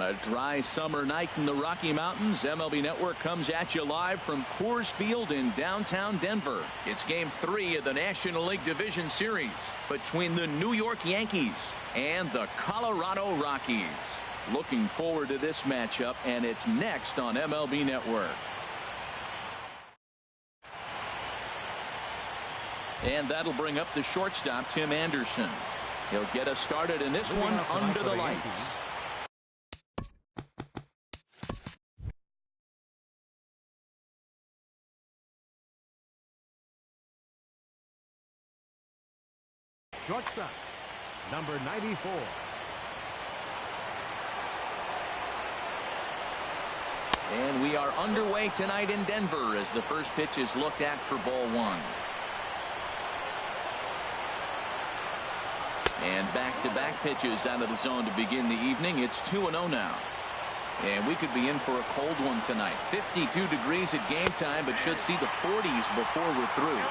a dry summer night in the Rocky Mountains, MLB Network comes at you live from Coors Field in downtown Denver. It's Game 3 of the National League Division Series between the New York Yankees and the Colorado Rockies. Looking forward to this matchup, and it's next on MLB Network. And that'll bring up the shortstop, Tim Anderson. He'll get us started in this one under the lights. Shortstop, number 94. And we are underway tonight in Denver as the first pitch is looked at for ball one. And back-to-back pitches out of the zone to begin the evening. It's 2-0 now. And we could be in for a cold one tonight. 52 degrees at game time, but should see the 40s before we're through.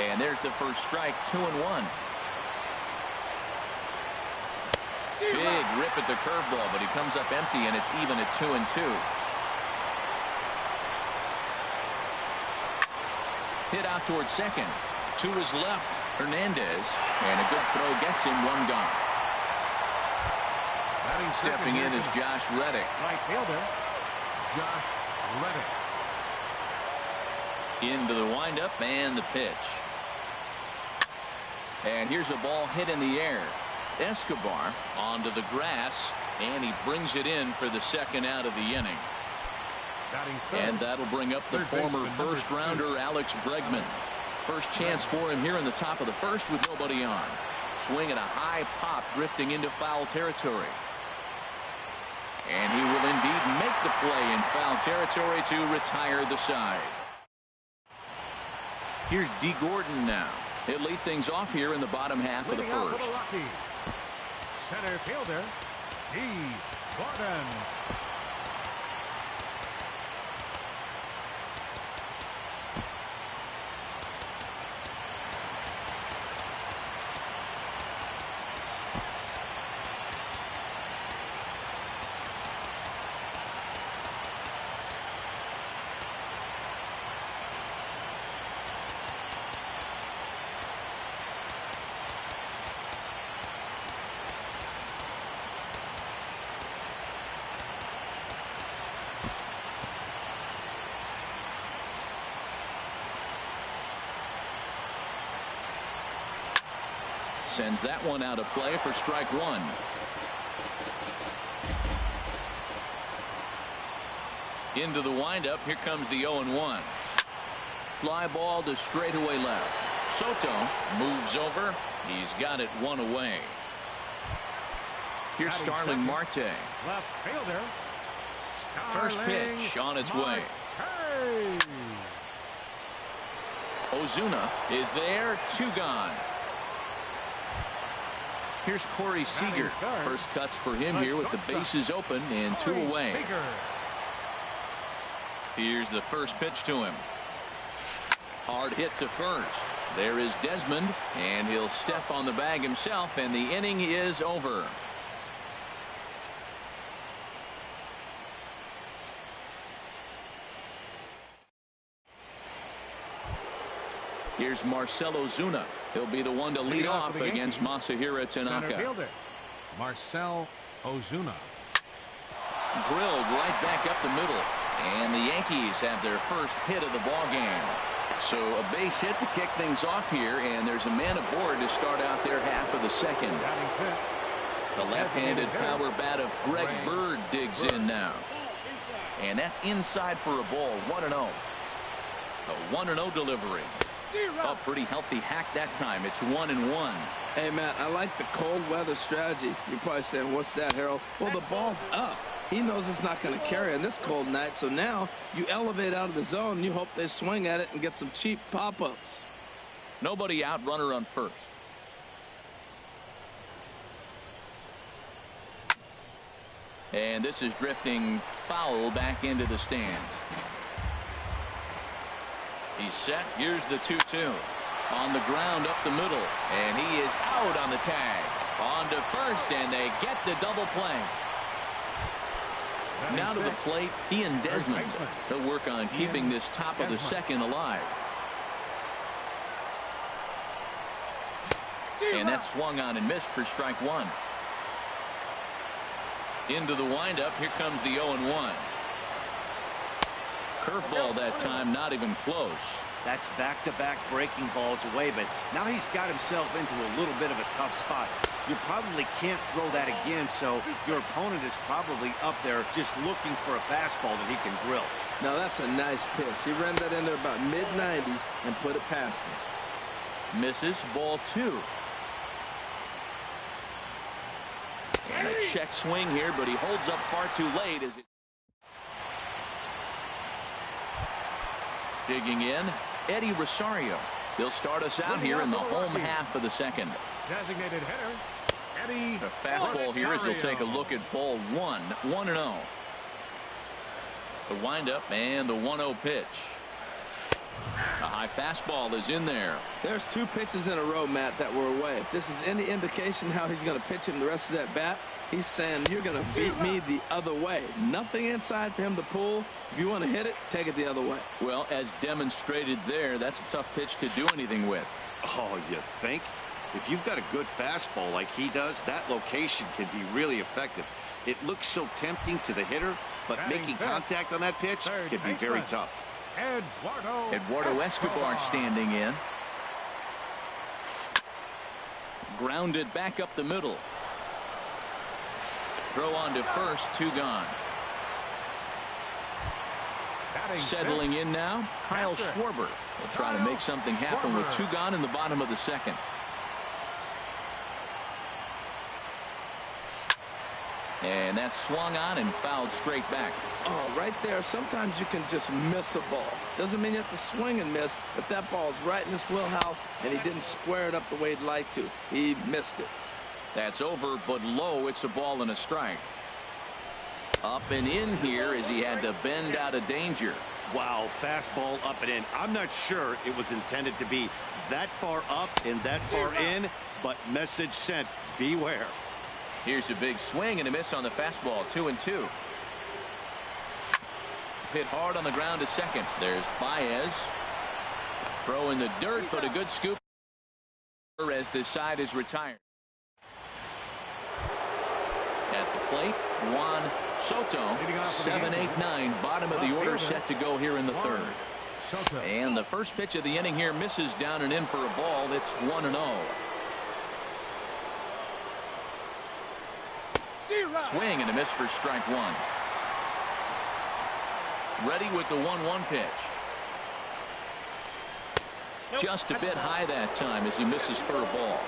And there's the first strike, 2-1. Big rip at the curveball, but he comes up empty, and it's even at 2-2. Hit out towards second. To his left, Hernandez, and a good throw gets him one gone. Stepping in is Josh Reddick. Right fielder, Josh Reddick. Into the windup and the pitch. And here's a ball hit in the air. Escobar onto the grass, and he brings it in for the second out of the inning. And that'll bring up the former first-rounder Alex Bregman. First chance for him here in the top of the first with nobody on. Swing at a high pop, drifting into foul territory. And he will indeed make the play in foul territory to retire the side. Here's D. Gordon now. He'll lead things off here in the bottom half of the first. Center fielder, D. Gordon. Sends that one out of play for strike one. Into the windup. Here comes the 0-1. Fly ball to straightaway left. Soto moves over. He's got it one away. Here's Starling Marte. Left fielder. First pitch on its way. Ozuna is there. 2 gone. Here's Corey Seager. First cuts for him here with the bases open and 2 away. Here's the first pitch to him. Hard hit to first. There is Desmond, and he'll step on the bag himself, and the inning is over. Here's Marcell Ozuna. He'll be the one to lead off against Masahiro Tanaka. Center fielder, Marcell Ozuna. Drilled right back up the middle. And the Yankees have their first hit of the ball game. So a base hit to kick things off here, and there's a man aboard to start out their half of the second. The left-handed power bat of Greg Bird digs in now. And that's inside for a ball. 1-0. A 1-0 delivery. A pretty healthy hack that time. It's 1-1. Hey, Matt, I like the cold weather strategy. You're probably saying, what's that, Harold? Well, the ball's up. He knows it's not going to carry on this cold night, so now you elevate out of the zone, and you hope they swing at it and get some cheap pop-ups. Nobody out, runner on first. And this is drifting foul back into the stands. He's set. Here's the 2-2. On the ground up the middle. And he is out on the tag. On to first, and they get the double play. Now to the plate, he and Desmond. They'll work on keeping this top of the second alive. And that swung on and missed for strike one. Into the windup. Here comes the 0-1. Curveball that time, not even close. That's back-to-back breaking balls away, but now he's got himself into a little bit of a tough spot. You probably can't throw that again, so your opponent is probably up there just looking for a fastball that he can drill. Now that's a nice pitch. He ran that in there about mid-90s and put it past him. Misses, ball two. And a check swing here, but he holds up far too late as it. Digging in, Eddie Rosario. He'll start us out here in the home half of the second. Designated hitter, Eddie. The fastball here as we'll take a look at ball one, 1-0. The windup and the 1-0 pitch. A high fastball is in there. There's two pitches in a row, Matt, that were away. If this is any indication how he's going to pitch him the rest of that bat, he's saying you're going to beat me the other way. Nothing inside for him to pull. If you want to hit it, take it the other way. Well, as demonstrated there, that's a tough pitch to do anything with. Oh, you think? If you've got a good fastball like he does, that location can be really effective. It looks so tempting to the hitter, but making contact on that pitch can be very tough. Eduardo Escobar standing in. Grounded back up the middle. Throw on to first, 2 gone. Settling in now, Kyle Schwarber will try to make something happen with 2 gone in the bottom of the second. And that swung on and fouled straight back. Oh, right there. Sometimes you can just miss a ball. Doesn't mean you have to swing and miss, but that ball's right in his wheelhouse, and he didn't square it up the way he'd like to. He missed it. That's over, but low. It's a ball and a strike. Up and in here as he had to bend out of danger. Wow, fastball up and in. I'm not sure it was intended to be that far up and that far in, but message sent, beware. Here's a big swing and a miss on the fastball, 2-2. Hit hard on the ground to second. There's Baez. Throw in the dirt, but a good scoop as this side is retired. At the plate, Juan Soto. 7, 8, 9. Bottom of the order set to go here in the third. And the first pitch of the inning here misses down and in for a ball. It's 1-0. Swing and a miss for strike one. Ready with the 1-1 pitch. Just a bit high that time as he misses for a ball.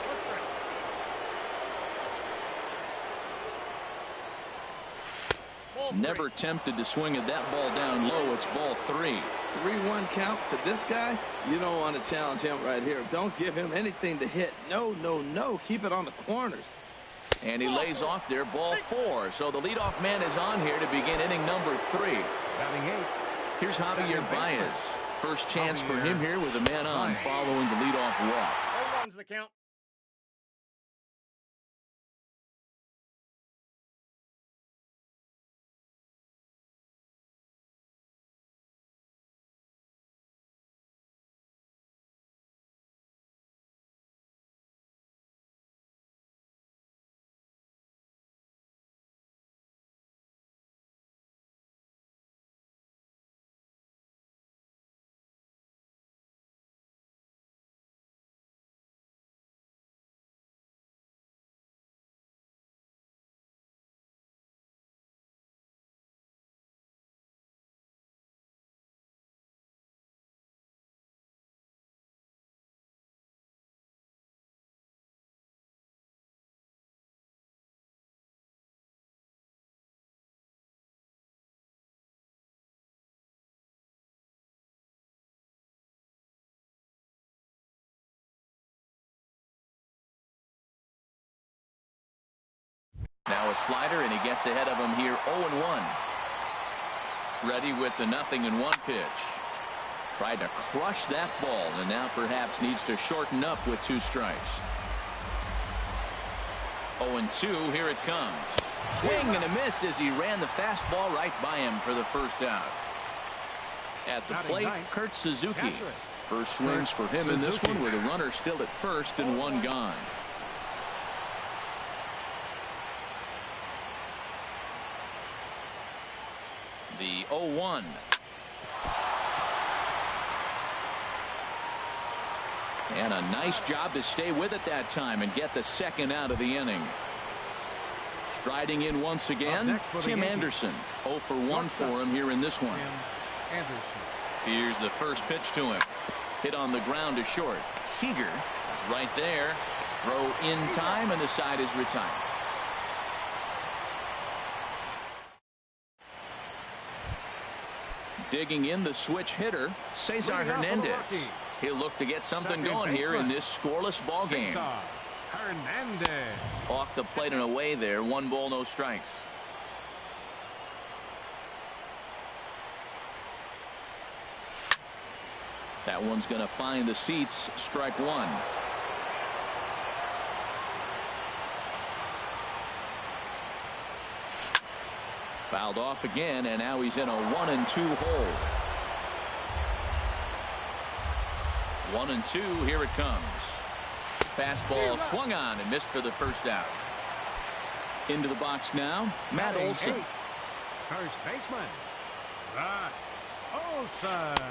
Never tempted to swing at that ball down low. It's ball 3. 3-1 count to this guy. You don't want to challenge him right here. Don't give him anything to hit. No, no, no. Keep it on the corners. And he lays off there, ball 4. So the leadoff man is on here to begin inning number 3. Here's Javier Baez. First chance for him here with a man on following the leadoff walk. 0-1's the count. Now a slider, and he gets ahead of him here, 0-1. Ready with the 0-1 pitch. Tried to crush that ball, and now perhaps needs to shorten up with 2 strikes. 0-2, here it comes. Swing and a miss as he ran the fastball right by him for the first out. At the plate, Kurt Suzuki. First swings for him in this one with a runner still at first and one gone. The 0-1. And a nice job to stay with it that time and get the second out of the inning. Striding in once again, Tim Anderson. 0 for 1 for him here in this one. Here's the first pitch to him. Hit on the ground to short. Seager is right there. Throw in time, and the side is retired. Digging in the switch hitter, Cesar Hernandez. He'll look to get something going here in this scoreless ball game. Hernandez. Off the plate and away there. 1 ball, no strikes. That one's going to find the seats. Strike 1. Fouled off again, and now he's in a 1-2 hole. 1-2. Here it comes. Fastball swung on and missed for the first out. Into the box now, Matt Olson. First baseman, Matt Olson.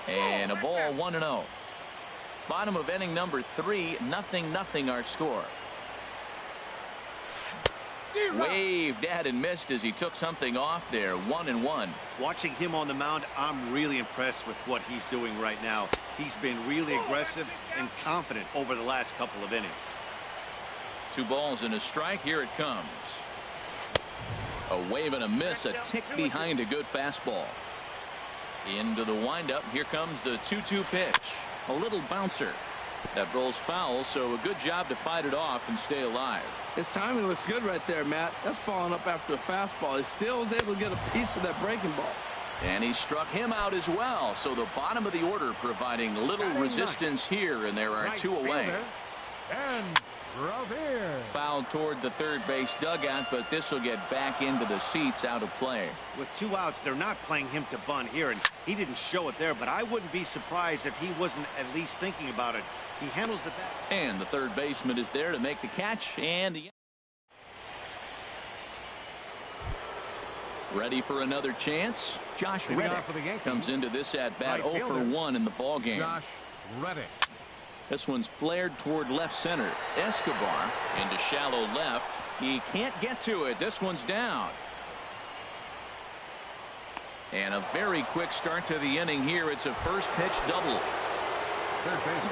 And a ball, 1-0. Bottom of inning number 3, 0-0 our score. Waved at and missed as he took something off there. 1-1. Watching him on the mound, I'm really impressed with what he's doing right now. He's been really aggressive and confident over the last couple of innings. 2 balls and a strike. Here it comes. A wave and a miss, a tick behind a good fastball. Into the windup. Here comes the 2-2 pitch. A little bouncer. That rolls foul, so a good job to fight it off and stay alive. His timing looks good right there, Matt. That's following up after a fastball. He still was able to get a piece of that breaking ball. And he struck him out as well. So the bottom of the order providing little resistance here, and there are 2 away. And Revere. Fouled toward the third base dugout, but this will get back into the seats, out of play. With 2 outs, they're not playing him to bunt here, and he didn't show it there, but I wouldn't be surprised if he wasn't at least thinking about it. He handles the bat. And the third baseman is there to make the catch, and the ready for another chance. Josh Reddick comes into this at bat. 0 for 1 in the ball game. Josh Reddick. This one's flared toward left center. Escobar into shallow left. He can't get to it. This one's down. And a very quick start to the inning here. It's a first pitch double.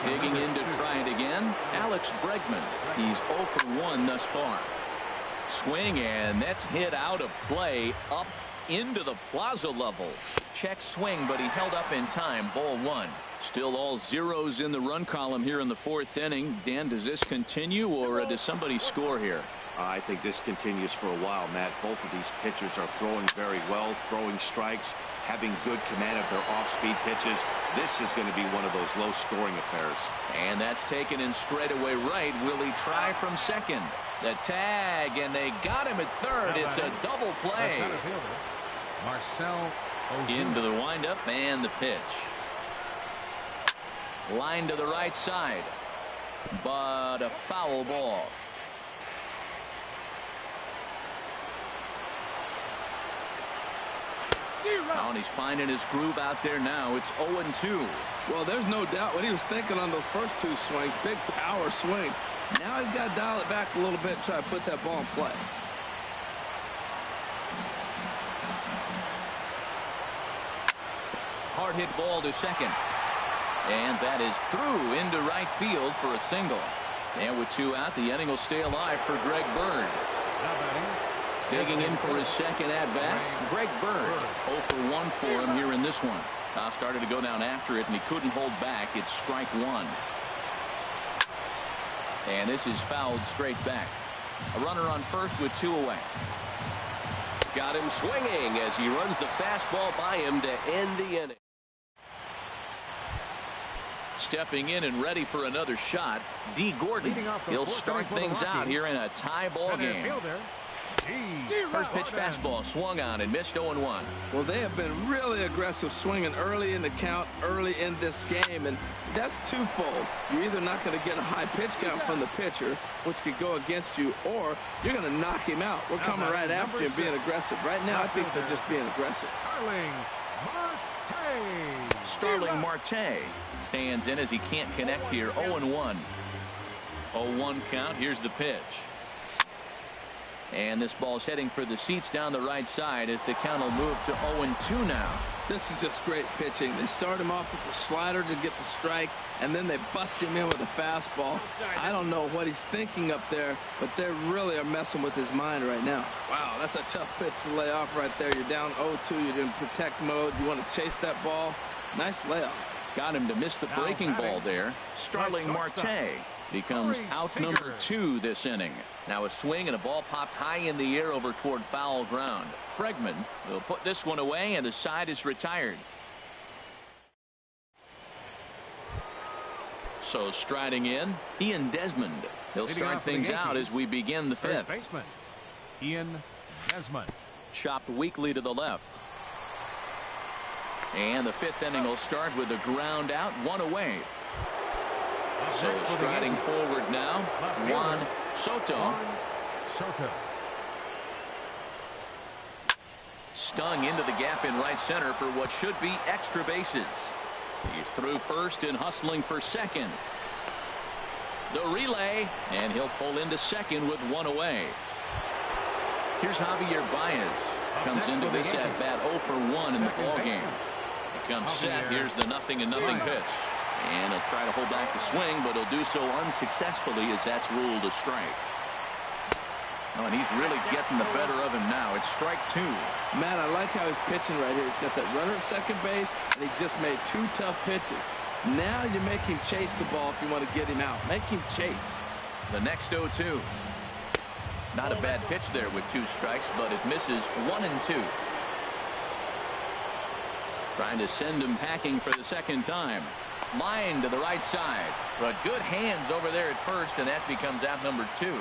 Digging in to try it again, Alex Bregman. He's 0 for 1 thus far. Swing, and that's hit out of play up into the plaza level. Check swing, but he held up in time. Ball 1. Still all zeros in the run column here in the 4th inning. Dan, does this continue, or does somebody score here? I think this continues for a while, Matt. Both of these pitchers are throwing very well, throwing strikes, having good command of their off-speed pitches. This is going to be one of those low-scoring affairs. And that's taken in straightaway right. Will he try from second? The tag, and they got him at third. It's a double play. Marcel into the windup and the pitch. Line to the right side, but a foul ball. And he's finding his groove out there now. It's 0-2. Well, there's no doubt what he was thinking on those first 2 swings. Big power swings. Now he's got to dial it back a little bit and try to put that ball in play. Hard hit ball to second. And that is through into right field for a single. And with 2 out, the inning will stay alive for Greg Bird. Digging in for his second at-bat, Greg Bird. 0 for 1 for him here in this one. Started to go down after it, and he couldn't hold back. It's strike 1. And this is fouled straight back. A runner on first with 2 away. Got him swinging as he runs the fastball by him to end the inning. Stepping in and ready for another shot, D. Gordon. He'll start things out here in a tie ball game. First pitch fastball swung on and missed 0-1. Well, they have been really aggressive swinging early in the count, early in this game, and that's twofold. You're either not going to get a high pitch count from the pitcher, which could go against you, or you're going to knock him out. We're coming right after him being aggressive. Right now, I think they're just being aggressive. Starling Marte stands in as he can't connect here. 0-1. 0-1 count. Here's the pitch. And this ball's heading for the seats down the right side as the count will move to 0-2 now. This is just great pitching. They start him off with the slider to get the strike, and then they bust him in with a fastball. I don't know what he's thinking up there, but they really are messing with his mind right now. Wow, that's a tough pitch to lay off right there. You're down 0-2. You're in protect mode. You want to chase that ball. Nice layoff. Got him to miss the breaking ball there. Starling Marte becomes out number 2 this inning. Now a swing and a ball popped high in the air over toward foul ground. Bregman will put this one away and the side is retired. So striding in, Ian Desmond. He'll start things out as we begin the 5th. Baseman Ian Desmond. Chopped weakly to the left. And the 5th inning will start with a ground out, 1 away. So striding forward now, Juan Soto. Stung into the gap in right center for what should be extra bases. He's through first and hustling for second. The relay, and he'll pull into second with 1 away. Here's Javier Baez. Comes into this at bat 0 for 1 in the ball game. He comes set. Here's the 0-0 pitch. And he'll try to hold back the swing, but he'll do so unsuccessfully as that's ruled a strike. Oh, and he's really getting the better of him now. It's strike 2. Matt, I like how he's pitching right here. He's got that runner at second base, and he just made 2 tough pitches. Now you make him chase the ball if you want to get him out. Make him chase. The next 0-2. Not a bad pitch there with 2 strikes, but it misses 1 and 2. Trying to send him packing for the second time. Line to the right side, but good hands over there at first, and that becomes out number 2.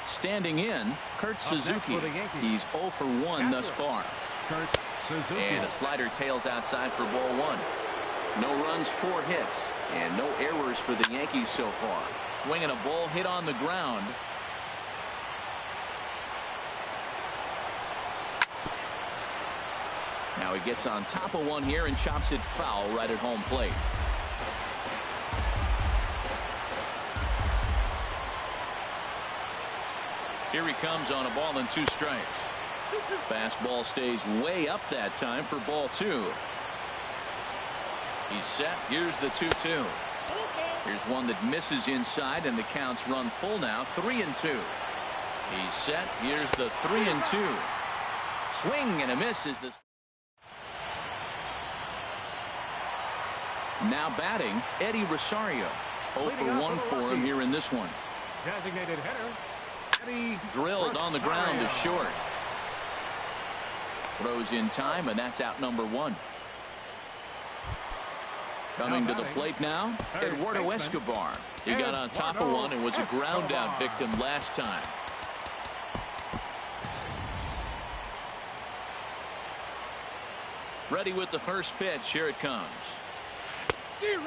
Standing in, Kurt Suzuki. He's 0 for 1 thus far. And a slider tails outside for ball 1. No runs, 4 hits, and no errors for the Yankees so far. Swinging a ball hit on the ground. Now he gets on top of one here and chops it foul right at home plate. Here he comes on a ball and 2 strikes. Fastball stays way up that time for ball 2. He's set. Here's the 2-2. Here's one that misses inside, and the counts run full now. 3-2. He's set. Here's the 3-2. Swing and a miss is the. Now batting, Eddie Rosario. 0 for 1 for him here in this one. Designated hitter, Eddie Drilled on the ground Rosario. is short. Throws in time, and that's out number 1. Coming to the plate now, Eduardo Escobar. He got on top of one and was a ground out victim last time. Ready with the first pitch. Here it comes.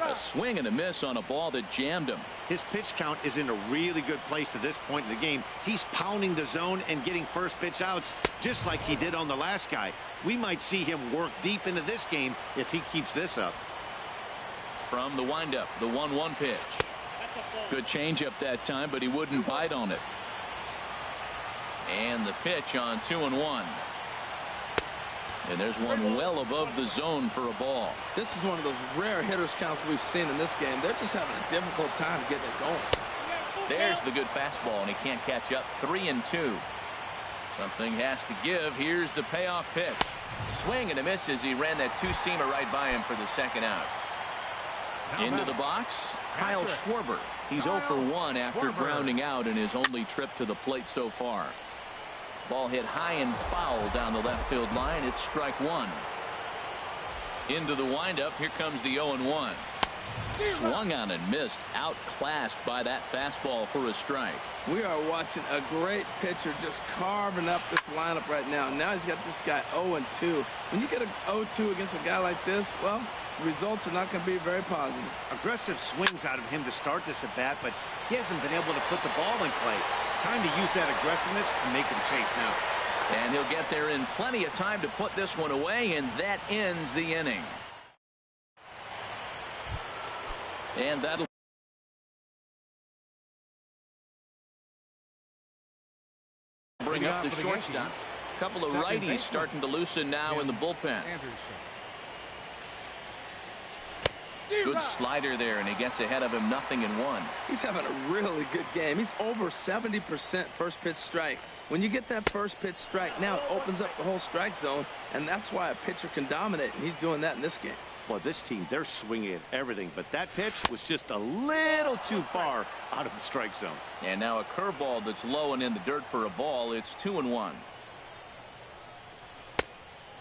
A swing and a miss on a ball that jammed him. His pitch count is in a really good place at this point in the game. He's pounding the zone and getting first pitch outs just like he did on the last guy. We might see him work deep into this game if he keeps this up. From the windup, the 1-1 pitch. Good changeup that time, but he wouldn't bite on it. And the pitch on 2-1. And there's one well above the zone for a ball. This is one of those rare hitters counts we've seen in this game. They're just having a difficult time getting it going. There's the good fastball, and he can't catch up. 3-2. Something has to give. Here's the payoff pitch. Swing and a miss as he ran that 2-seamer right by him for the second out. Into the box, Kyle Schwarber. He's 0 for 1 after grounding out in his only trip to the plate so far. Ball hit high and foul down the left field line. It's strike 1. Into the windup. Here comes the 0-1. Swung on and missed. Outclassed by that fastball for a strike. We are watching a great pitcher just carving up this lineup right now. Now he's got this guy 0-2. When you get a 0-2 against a guy like this, well, the results are not going to be very positive. Aggressive swings out of him to start this at bat, but he hasn't been able to put the ball in play. Time to use that aggressiveness and make him chase now. And he'll get there in plenty of time to put this one away, and that ends the inning. And that'll bring up the shortstop. A couple of righties starting to loosen now in the bullpen. Good slider there, and he gets ahead of him 0-1. He's having a really good game. He's over 70% first pitch strike. When you get that first pitch strike, now it opens up the whole strike zone, and that's why a pitcher can dominate, and he's doing that in this game. Well, this team, they're swinging at everything, but that pitch was just a little too far out of the strike zone. And now a curveball that's low and in the dirt for a ball. It's 2-1.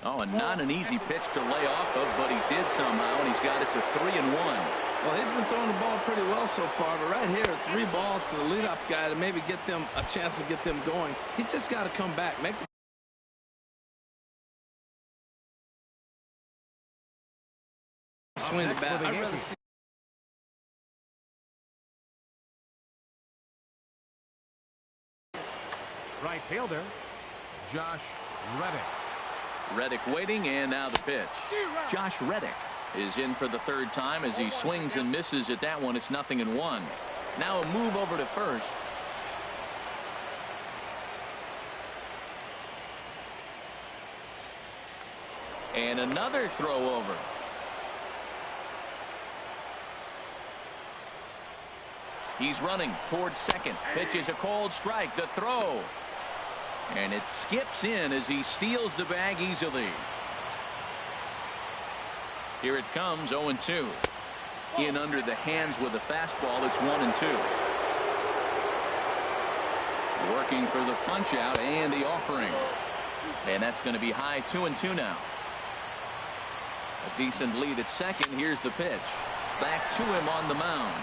Oh, and not an easy pitch to lay off of, but he did somehow, and he's got it to 3-1. Well, he's been throwing the ball pretty well so far, but right here, 3 balls to the leadoff guy to maybe get them a chance to get them going. He's just got to come back, make the swing the bat. I'd rather see Right fielder, Josh Reddick. Reddick waiting, and now the pitch. Josh Reddick is in for the 3rd time as he swings and misses at that one. It's 0-1. Now a move over to first. And another throw over. He's running towards second. Pitch is a cold strike. The throw. And it skips in as he steals the bag easily. Here it comes, 0-2. In under the hands with a fastball. It's 1-2. Working for the punch out and the offering. And that's going to be high, 2-2 now. A decent lead at second. Here's the pitch. Back to him on the mound.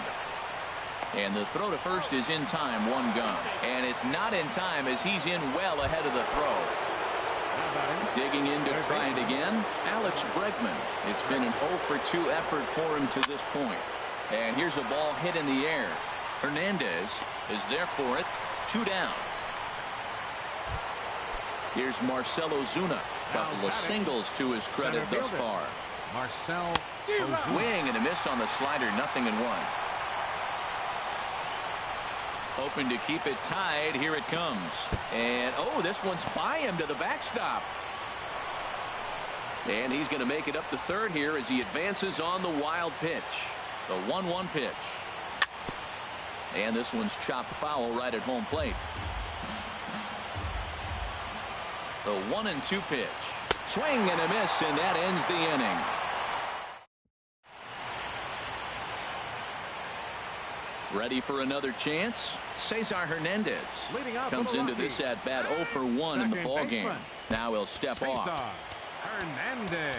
And the throw to first is in time, 1 gone. And it's not in time as he's in well ahead of the throw. Digging in to try it again, Alex Bregman. It's been an 0-for-2 effort for him to this point. And here's a ball hit in the air. Hernandez is there for it. 2 down. Here's Marcell Ozuna. Couple of singles to his credit thus far. Marcell Ozuna. Swing and a miss on the slider, 0-1. Hoping to keep it tied. Here it comes. And, oh, this one's by him to the backstop. And he's going to make it up to third here as he advances on the wild pitch. The 1-1 pitch. And this one's chopped foul right at home plate. The 1-2 pitch. Swing and a miss, and that ends the inning. Ready for another chance? Cesar Hernandez comes into this at bat 0-for-1 in the ball game. Now he'll step off. Hernandez.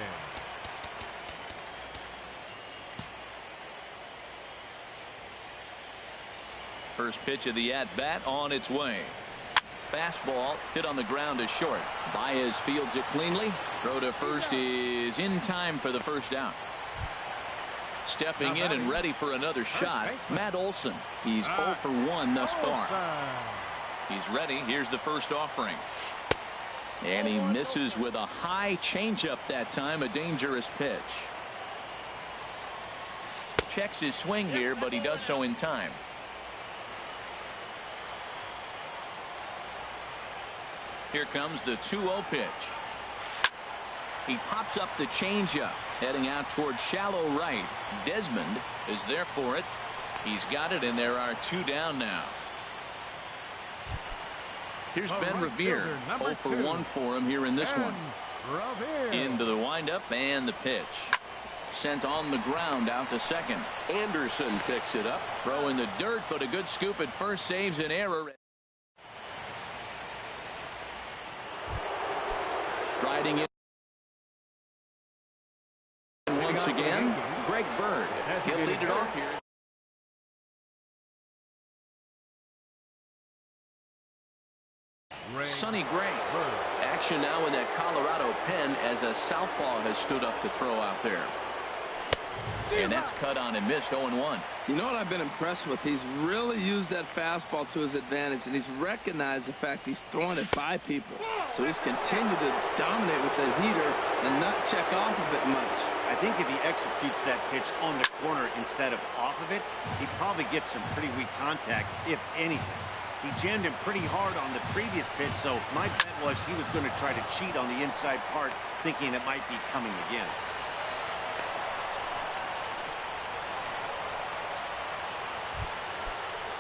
First pitch of the at bat on its way. Fastball hit on the ground is short. Baez fields it cleanly. Throw to first is in time for the first out. Stepping in and ready for another shot, Matt Olson. He's 0-for-1 thus far. He's ready. Here's the first offering. And he misses with a high changeup that time, a dangerous pitch. Checks his swing here, but he does so in time. Here comes the 2-0 pitch. He pops up the changeup, heading out towards shallow right. Desmond is there for it. He's got it, and there are 2 down now. Here's Ben Revere, 0-for-1 for him here in this one. Into the windup and the pitch. Sent on the ground out to second. Anderson picks it up. Throw in the dirt, but a good scoop at first saves an error. Striding in once again, Greg Bird. He'll lead it off here. Sonny Gray. Action now in that Colorado pen as a southpaw has stood up to throw out there. And that's cut on and missed. 0-1. You know what I've been impressed with? He's really used that fastball to his advantage, and he's recognized the fact he's throwing it by people. So he's continued to dominate with the heater and not check off of it much. I think if he executes that pitch on the corner instead of off of it, he probably gets some pretty weak contact, if anything. He jammed him pretty hard on the previous pitch, so my bet was he was going to try to cheat on the inside part, thinking it might be coming again.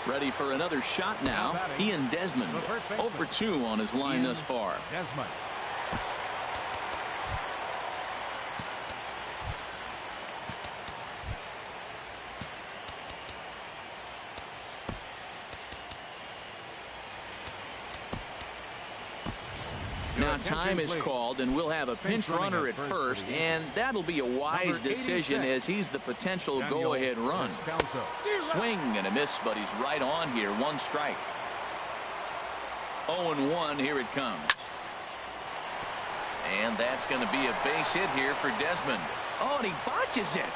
Ready for another shot now. Ian Desmond, 0 for 2 on his line thus far. Desmond. Now time is called, and we'll have a pinch runner at first, and that'll be a wise decision as he's the potential go-ahead run. Swing and a miss, but he's right on here. 1 strike. 0-1. Here it comes. And that's going to be a base hit here for Desmond. Oh, and he botches it.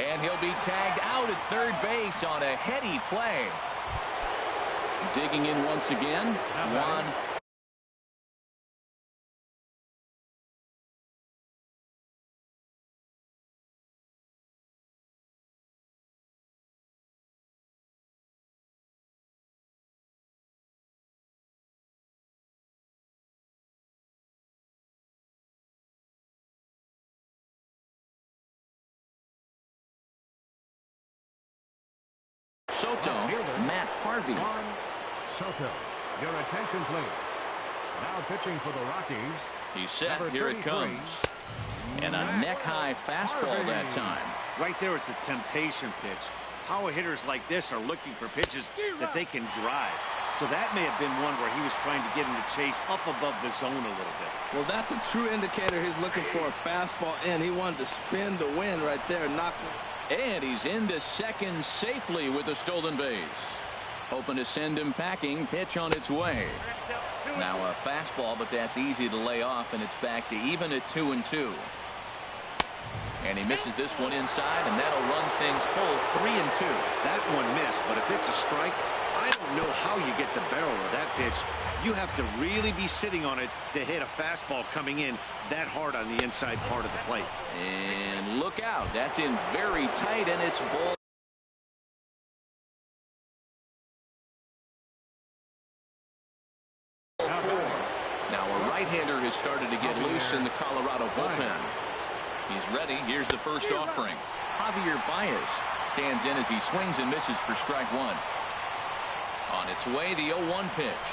And he'll be tagged out at third base on a heady play. Digging in once again. Juan. Soto, Matt Harvey. Soto, your attention please. Now pitching for the Rockies. He's set. Here it comes. And a neck-high fastball that time. Right there is a temptation pitch. Power hitters like this are looking for pitches that they can drive. So that may have been one where he was trying to get him to chase up above the zone a little bit. Well, that's a true indicator he's looking for a fastball in. He wanted to spin the win right there. And he's into second safely with a stolen base. Hoping to send him packing. Pitch on its way. Now a fastball, but that's easy to lay off, and it's back to even at 2-2. And he misses this one inside, and that'll run things full 3-2. That one missed, but if it's a strike, I don't know how you get the barrel of that pitch. You have to really be sitting on it to hit a fastball coming in that hard on the inside part of the plate. And look out. That's in very tight, and it's ball. Now a right-hander has started to get loose in the Colorado bullpen. He's ready. Here's the first offering. Javier Baez stands in as he swings and misses for strike 1. On its way, the 0-1 pitch.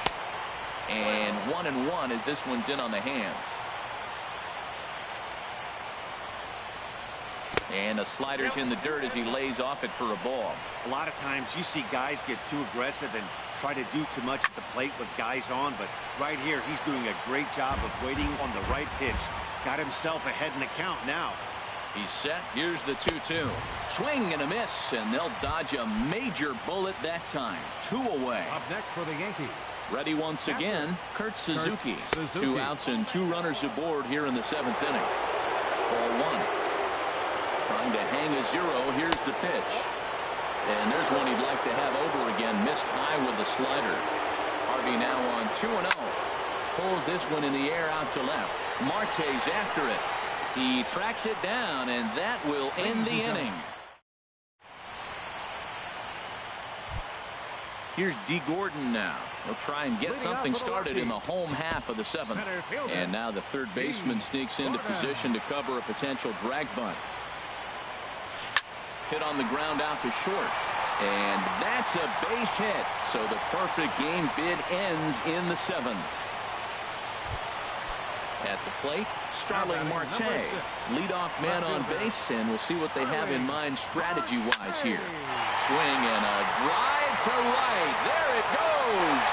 And 1-1 as this one's in on the hands. And the slider's in the dirt as he lays off it for a ball. A lot of times you see guys get too aggressive and try to do too much at the plate with guys on, but right here he's doing a great job of waiting on the right pitch. Got himself ahead in the count now. He's set. Here's the 2-2. Swing and a miss, and they'll dodge a major bullet that time. 2 away. Up next for the Yankees. Ready once again, Kurt Suzuki. 2 outs and 2 runners aboard here in the 7th inning. Ball 1. Trying to hang a 0. Here's the pitch. And there's one he'd like to have over again. Missed high with the slider. Harvey now on 2-0. Pulls this one in the air out to left. Marte's after it. He tracks it down, and that will end the inning. Here's D. Gordon now. He'll try and get something started in the home half of the 7th. And now the third baseman sneaks into position to cover a potential drag bunt. Hit on the ground out to short. And that's a base hit. So the perfect game bid ends in the 7th. At the plate, Starling Marte, leadoff man on base, and we'll see what they have in mind strategy-wise here. Swing and a drive to right. There it goes.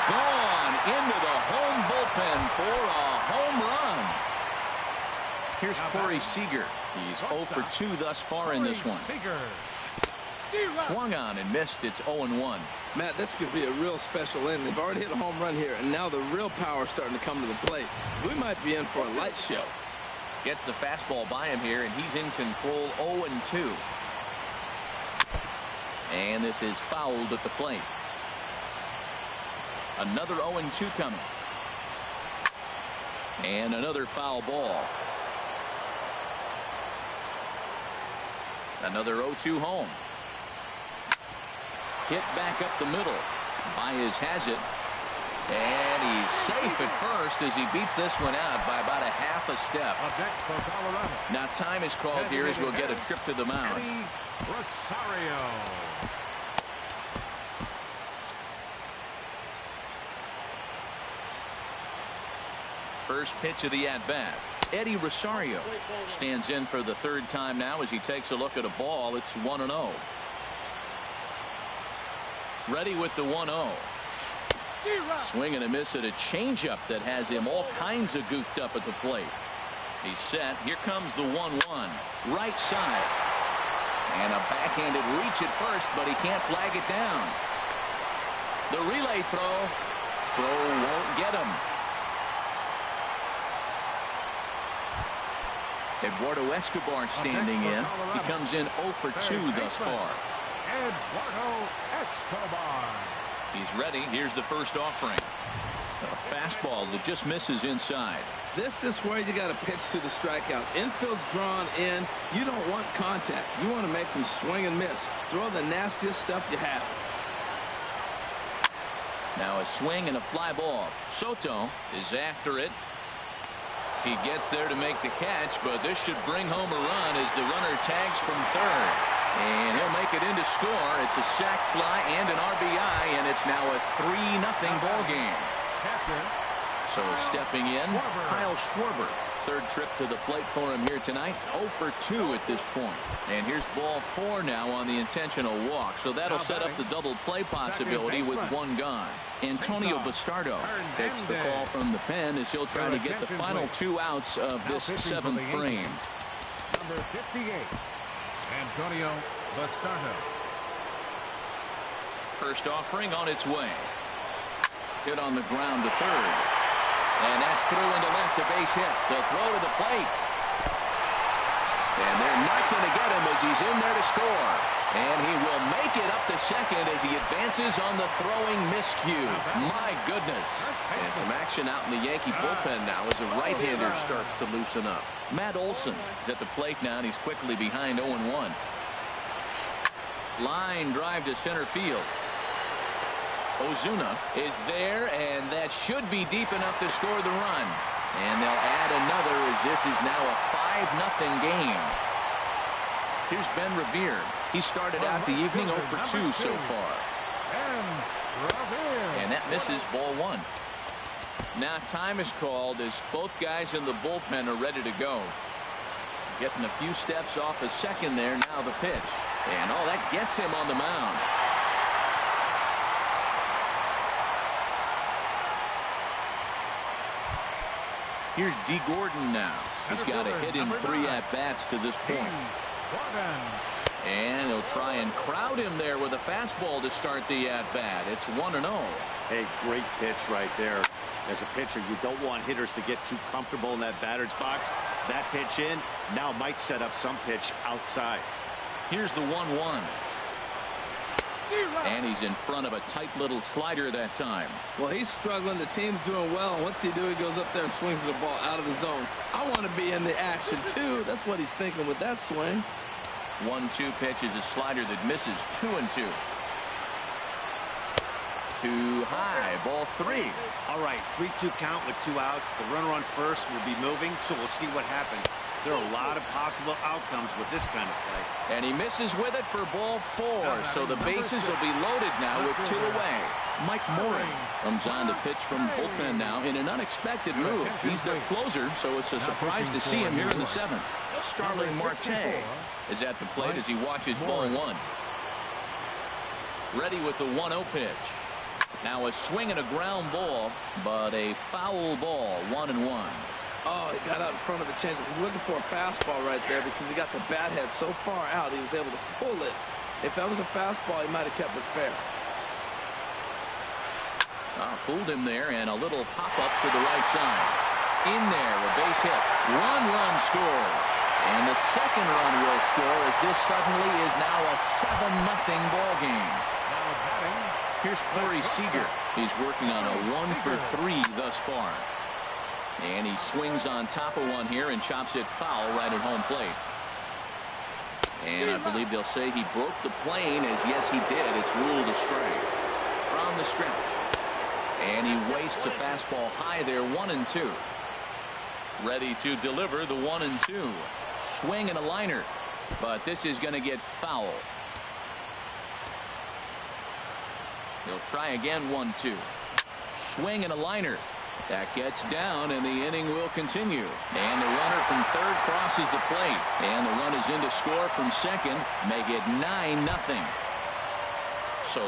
Gone into the home bullpen for a home run. Here's Corey Seager. He's 0 for 2 thus far in this one. Swung on and missed. It's 0-1. Matt, this could be a real special inning. They've already hit a home run here, and now the real power is starting to come to the plate. We might be in for a light show. Gets the fastball by him here, and he's in control. 0-2. And this is fouled at the plate. Another 0-2 coming. And another foul ball. Another 0-2 home. Hit back up the middle. Baez has it. And he's safe at first as he beats this one out by about a half a step. Now time is called here as we'll get a trip to the mound. Rosario. First pitch of the at-bat. Eddie Rosario stands in for the third time now as he takes a look at a ball. It's 1-0. Ready with the 1-0. Swing and a miss at a changeup that has him all kinds of goofed up at the plate. He's set. Here comes the 1-1. Right side. And a backhanded reach at first, but he can't flag it down. The relay throw. Throw won't get him. Eduardo Escobar standing in. He comes in 0 for 2 thus far. Eduardo Escobar. He's ready. Here's the first offering. A fastball that just misses inside. This is where you got to pitch to the strikeout. Infield's drawn in. You don't want contact. You want to make them swing and miss. Throw the nastiest stuff you have. Now a swing and a fly ball. Soto is after it. He gets there to make the catch, but this should bring home a run as the runner tags from third. And he'll make it in to score. It's a sac fly and an RBI, and it's now a 3-0 ball game. So stepping in, Kyle Schwarber. Third trip to the plate for him here tonight. 0 for 2 at this point. And here's ball 4 now on the intentional walk. So that'll set up the double play possibility with one gone. Antonio Bastardo takes the call from the pen as he'll try to get the final 2 outs of this 7th frame. Number 58, Antonio Bastardo. First offering on its way. Hit on the ground to third. And that's through into left, a base hit. The throw to the plate. And they're not going to get him as he's in there to score. And he will make it up to second as he advances on the throwing miscue. My goodness. And some action out in the Yankee bullpen now as a right-hander starts to loosen up. Matt Olson is at the plate now, and he's quickly behind 0-1. Line drive to center field. Ozuna is there, and that should be deep enough to score the run. And they'll add another as this is now a 5-0 game. Here's Ben Revere. He started out the evening 0 for 2 so far. And that misses ball 1. Now time is called as both guys in the bullpen are ready to go. Getting a few steps off a second there. Now the pitch. And that gets him on the mound. Here's D. Gordon now. He's got a hit in 3 at-bats to this point. And they'll try and crowd him there with a fastball to start the at-bat. It's 1-0. Hey, great pitch right there. As a pitcher, you don't want hitters to get too comfortable in that batter's box. That pitch in now might set up some pitch outside. Here's the 1-1. And he's in front of a tight little slider that time. Well, he's struggling. The team's doing well. And what's he do? He goes up there and swings the ball out of the zone. I want to be in the action, too. That's what he's thinking with that swing. 1-2 pitch is a slider that misses. 2-2. Too high. Ball 3. All right, 3-2 count with 2 outs. The runner on first will be moving, so we'll see what happens. There are a lot of possible outcomes with this kind of play. And he misses with it for ball 4. So the bases will be loaded now with 2 away. Mike Morin comes on to pitch from bullpen now in an unexpected move. He's their closer, so it's a surprise to see him here in the 7th. Starling Marte is at the plate as he watches ball 1. Ready with the 1-0 pitch. Now a swing and a ground ball, but a foul ball. 1-1. Oh, he got out in front of the changeup. He's looking for a fastball right there because he got the bat head so far out he was able to pull it. If that was a fastball, he might have kept it fair. Fooled him there, and a little pop-up to the right side. In there, a base hit. One run scores. And the second run will score as this suddenly is now a 7-0 ball game. Now batting. Here's Corey Seager. He's working on a 1-for-3 thus far. And he swings on top of one here and chops it foul right at home plate. And I believe they'll say he broke the plane, as yes he did. It's ruled a strike. From the stretch. And he wastes a fastball high there, 1-2. Ready to deliver the 1-2. Swing and a liner. But this is going to get foul. He'll try again, 1-2. Swing and a liner. That gets down, and the inning will continue. And the runner from third crosses the plate. And the run is in to score from second. Make it 9-0. So